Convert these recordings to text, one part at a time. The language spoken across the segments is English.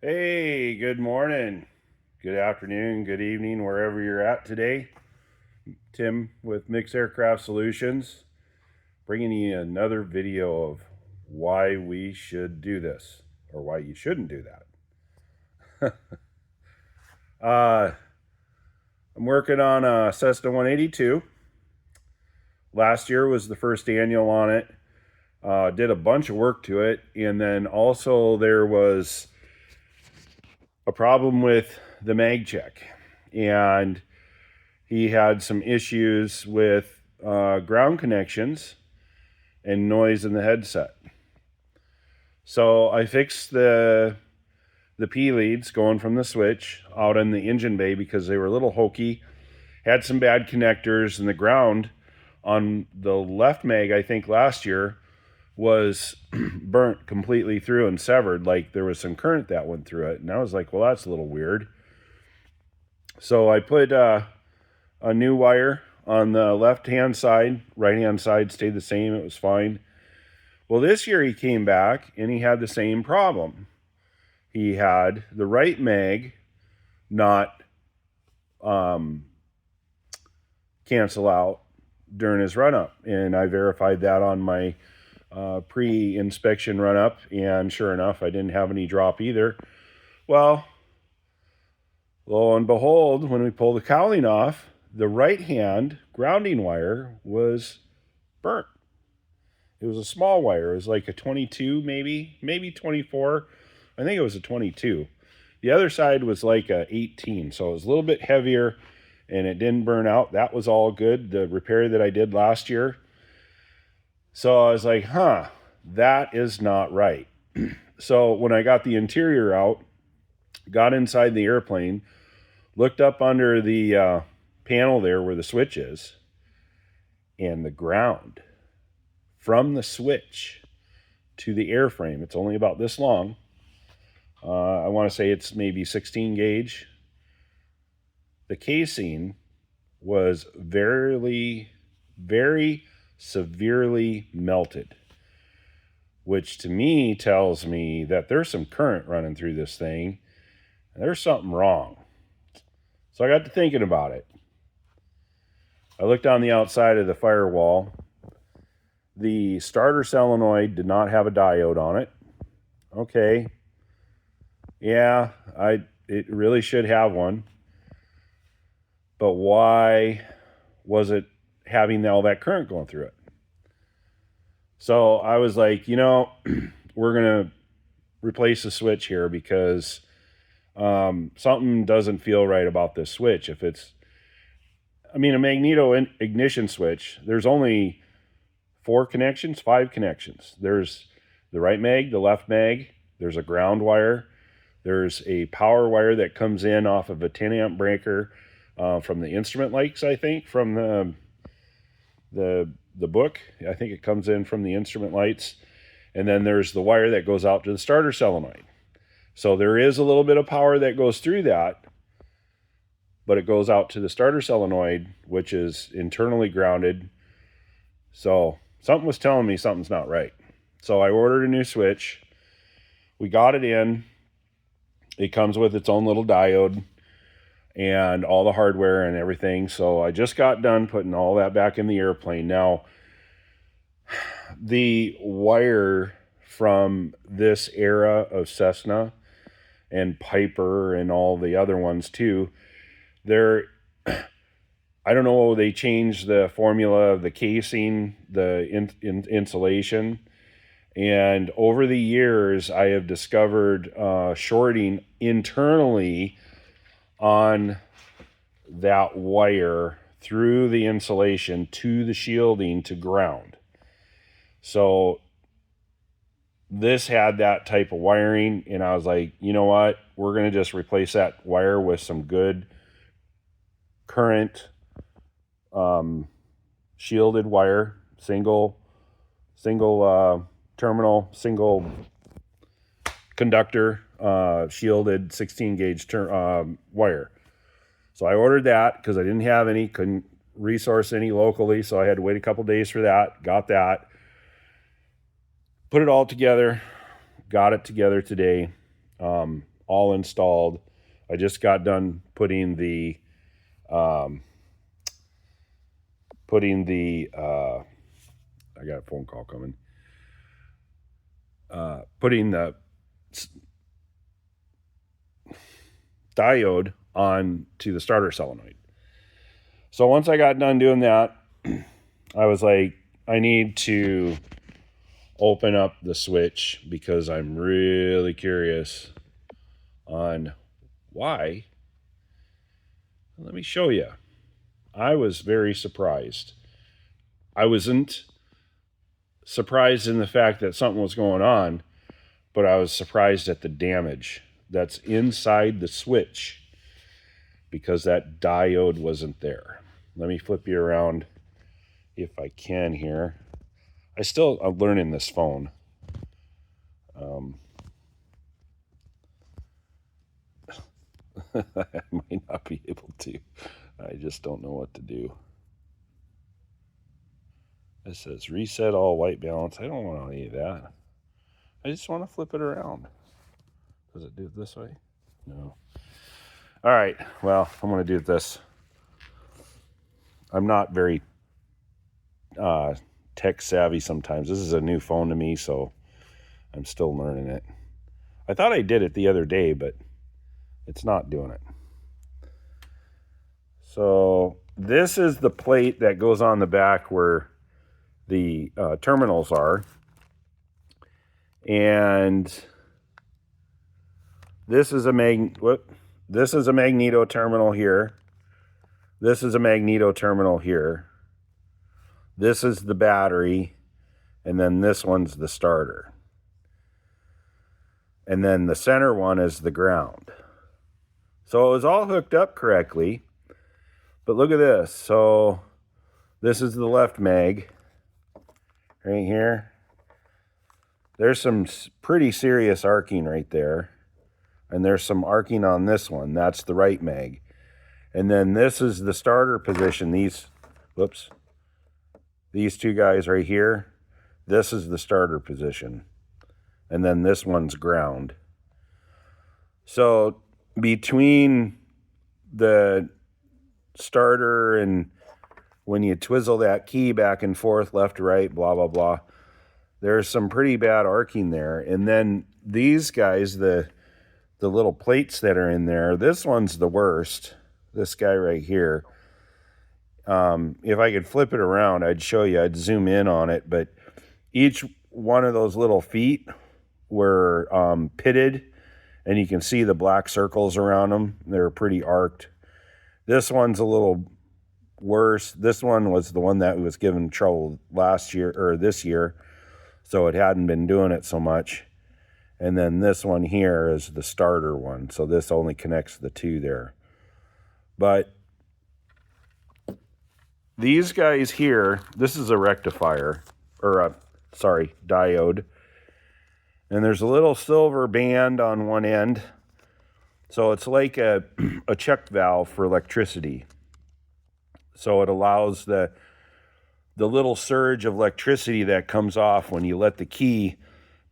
Hey, good morning, good afternoon, good evening, wherever you're at today. Tim with Mix Aircraft Solutions, bringing you another video of why we should do this, or why you shouldn't do that. I'm working on a Cessna 182. Last year was the first annual on it. Did a bunch of work to it, and then also there was a problem with the mag check, and he had some issues with ground connections and noise in the headset. So I fixed the P leads going from the switch out in the engine bay because they were a little hokey, had some bad connectors, and the ground on the left mag, I think last year, was burnt completely through and severed. Like there was some current that went through it, and I was like, well, that's a little weird. So I put a new wire on the left hand side. Right hand side stayed the same, it was fine. Well, this year he came back and he had the same problem. He had the right mag not cancel out during his run up, and I verified that on my pre-inspection run up, and sure enough, I didn't have any drop either. Well, lo and behold, when we pulled the cowling off, the right hand grounding wire was burnt. It was a small wire. It was like a 22, maybe 24. I think it was a 22. The other side was like a 18, so it was a little bit heavier, and it didn't burn out. That was all good, the repair that I did last year. So I was like, that is not right. So when I got the interior out, got inside the airplane, looked up under the panel there where the switch is, and the ground from the switch to the airframe, it's only about this long. I want to say it's maybe 16 gauge. The casing was very severely melted, which to me tells me that there's some current running through this thing and there's something wrong. So I got to thinking about it. I looked on the outside of the firewall. The starter solenoid did not have a diode on it. Okay. Yeah, it really should have one. But why was it having all that current going through it? So I was like, we're going to replace the switch here because something doesn't feel right about this switch. If it's, a magneto ignition switch, there's only 5 connections. There's the right mag, the left mag, there's a ground wire, there's a power wire that comes in off of a 10 amp breaker from the instrument lights, I think, from the book. I think it comes in from the instrument lights. And then there's the wire that goes out to the starter solenoid. So there is a little bit of power that goes through that, but it goes out to the starter solenoid, which is internally grounded. So something was telling me something's not right. So I ordered a new switch. We got it in. It comes with its own little diode and all the hardware and everything. So I just got done putting all that back in the airplane. Now, the wire from this era of Cessna and Piper and all the other ones too, I don't know, they changed the formula of the casing, the insulation. And over the years, I have discovered shorting internally on that wire through the insulation to the shielding to ground. So this had that type of wiring, and I was like, you know what? We're going to just replace that wire with some good current shielded wire, single terminal, single conductor, shielded 16 gauge wire. So I ordered that because I didn't have any, couldn't resource any locally, so I had to wait a couple days for that. Got that, put it all together, got it together today. all installed. I just got done putting the I got a phone call coming. Putting the diode on to the starter solenoid. So once I got done doing that, I was like, I need to open up the switch because I'm really curious on why. Let me show you. I was very surprised. I wasn't surprised in the fact that something was going on, but I was surprised at the damage that's inside the switch because that diode wasn't there. Let me flip you around if I can here. I'm learning this phone. I might not be able to. I just don't know what to do. It says reset all white balance. I don't want any of that. I just want to flip it around. Does it do it this way? No. All right. Well, I'm going to do this. I'm not very tech savvy sometimes. This is a new phone to me, so I'm still learning it. I thought I did it the other day, but it's not doing it. So this is the plate that goes on the back where the terminals are. And this is a magneto terminal here. This is a magneto terminal here. This is the battery. And then this one's the starter. And then the center one is the ground. So it was all hooked up correctly. But look at this. So this is the left mag right here. There's some pretty serious arcing right there. And there's some arcing on this one. That's the right mag. And then this is the starter position. These two guys right here. This is the starter position. And then this one's ground. So between the starter and when you twizzle that key back and forth, left to right, blah, blah, blah, there's some pretty bad arcing there. And then these guys, the little plates that are in there, this one's the worst. This guy right here. If I could flip it around, I'd show you, I'd zoom in on it, but each one of those little feet were pitted, and you can see the black circles around them. They're pretty arced. This one's a little worse. This one was the one that was given trouble last year or this year, so it hadn't been doing it so much. And then this one here is the starter one, so this only connects the two there. But these guys here, this is a rectifier, or diode. And there's a little silver band on one end. So it's like a check valve for electricity. So it allows the little surge of electricity that comes off when you let the key,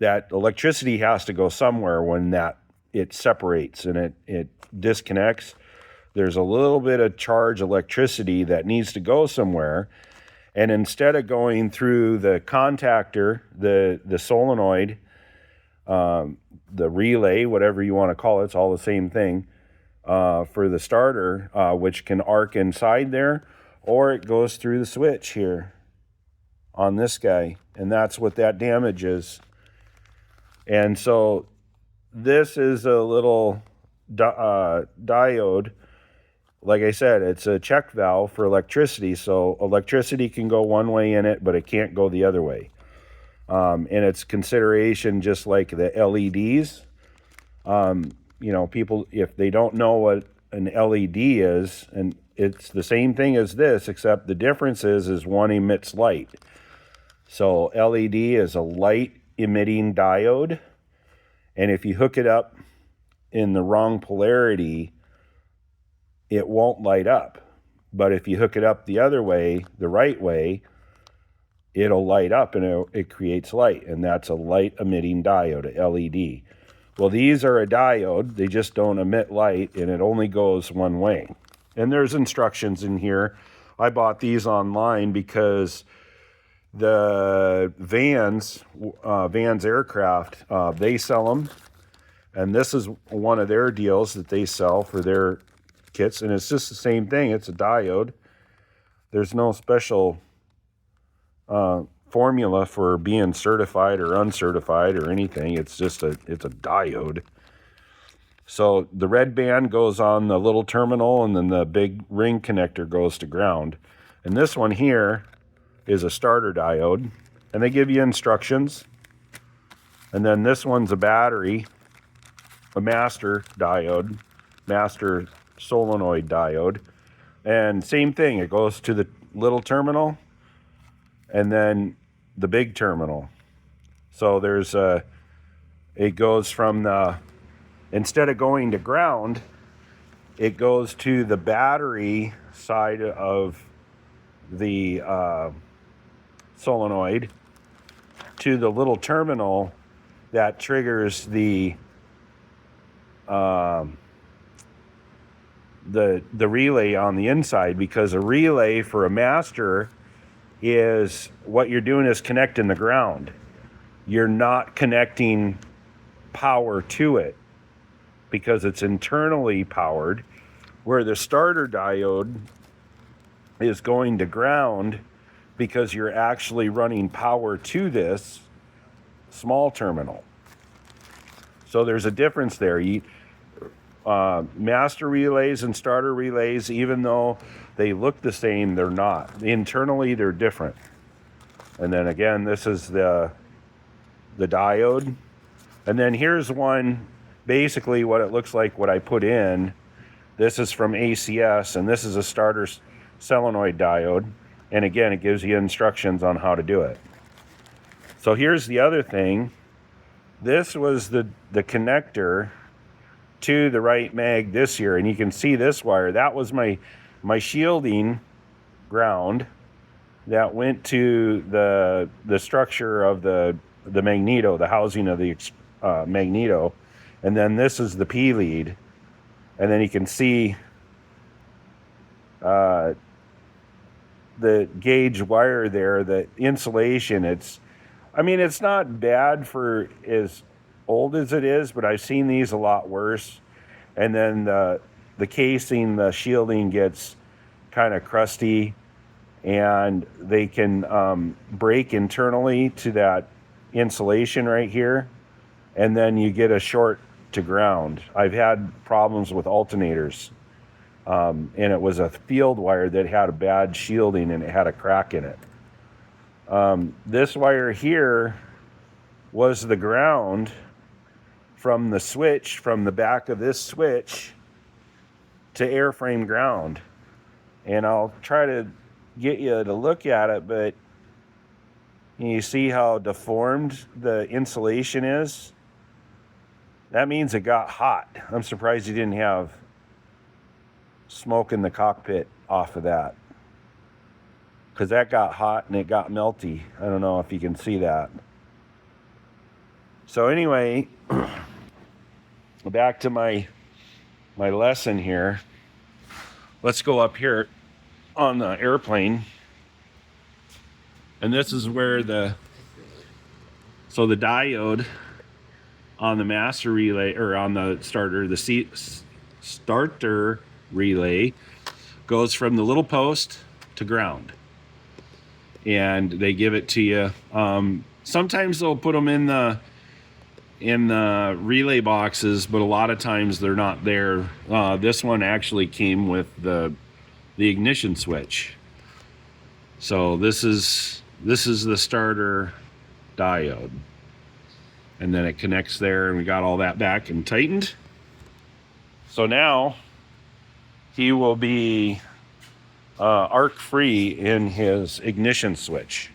that electricity has to go somewhere when it separates and it disconnects. There's a little bit of charge electricity that needs to go somewhere. And instead of going through the contactor, the solenoid, the relay, whatever you want to call it, it's all the same thing, for the starter, which can arc inside there, or it goes through the switch here on this guy. And that's what that damage is. And so this is a little diode. Like I said, it's a check valve for electricity, so electricity can go one way in it, but it can't go the other way. And it's consideration just like the LEDs. People, if they don't know what an LED is, and it's the same thing as this, except the difference is one emits light. So LED is a light emitting diode, and if you hook it up in the wrong polarity, it won't light up. But if you hook it up the other way, the right way, it'll light up and it creates light. And that's a light emitting diode, a LED. Well, these are a diode. They just don't emit light, and it only goes one way. And there's instructions in here. I bought these online because the Vans Aircraft, they sell them. And this is one of their deals that they sell for their kits. And it's just the same thing. It's a diode. There's no special formula for being certified or uncertified or anything. It's just it's a diode. So the red band goes on the little terminal, and then the big ring connector goes to ground. And this one here is a starter diode, and they give you instructions. And then this one's a battery, a master diode, master solenoid diode. And same thing, it goes to the little terminal and then the big terminal. So there's it goes from the, instead of going to ground, it goes to the battery side of the solenoid to the little terminal that triggers the relay on the inside, because a relay for a master is what you're doing is connecting the ground. You're not connecting power to it because it's internally powered, where the starter diode is going to ground because you're actually running power to this small terminal. So there's a difference there. Master relays and starter relays, even though they look the same, they're not. Internally, they're different. And then again, this is the diode. And then here's one, basically what it looks like, what I put in. This is from ACS, and this is a starter solenoid diode. And again, it gives you instructions on how to do it. So here's the other thing. This was the connector to the right mag this year, and you can see this wire. That was my shielding ground that went to the structure of the magneto, the housing of the magneto, and then this is the P lead, and then you can see the gauge wire there, the insulation. It's not bad for as old as it is, but I've seen these a lot worse. And then the casing, the shielding gets kind of crusty, and they can break internally to that insulation right here, and then you get a short to ground. I've had problems with alternators, and it was a field wire that had a bad shielding and it had a crack in it. This wire here was the ground from the switch, from the back of this switch to airframe ground. And I'll try to get you to look at it, but you see how deformed the insulation is? That means it got hot. I'm surprised you didn't have smoke in the cockpit off of that, because that got hot and it got melty. I don't know if you can see that. So anyway, back to my lesson here. Let's go up here on the airplane. And this is where the diode on the master relay, or on the starter, starter relay goes from the little post to ground. And they give it to you. Sometimes they'll put them in the relay boxes, but a lot of times they're not there. This one actually came with the ignition switch. So this is the starter diode, and then it connects there, and we got all that back and tightened. So now he will be arc free in his ignition switch,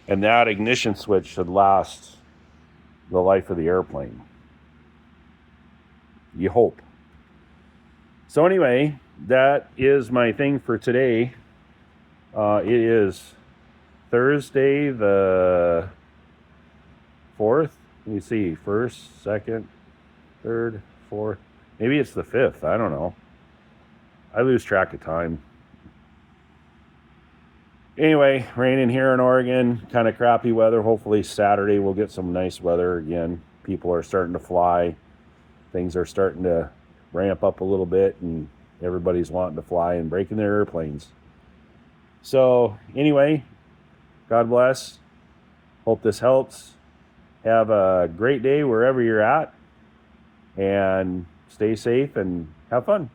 and that ignition switch should last the life of the airplane, you hope. So anyway, that is my thing for today. It is Thursday the 4th. Let me see, 1st, 2nd. third, fourth. Maybe it's the fifth. I don't know. I lose track of time. Anyway, raining here in Oregon, kind of crappy weather. Hopefully Saturday we'll get some nice weather again. People are starting to fly. Things are starting to ramp up a little bit, and everybody's wanting to fly and breaking their airplanes. So anyway, God bless. Hope this helps. Have a great day wherever you're at, and stay safe and have fun.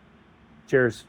Cheers.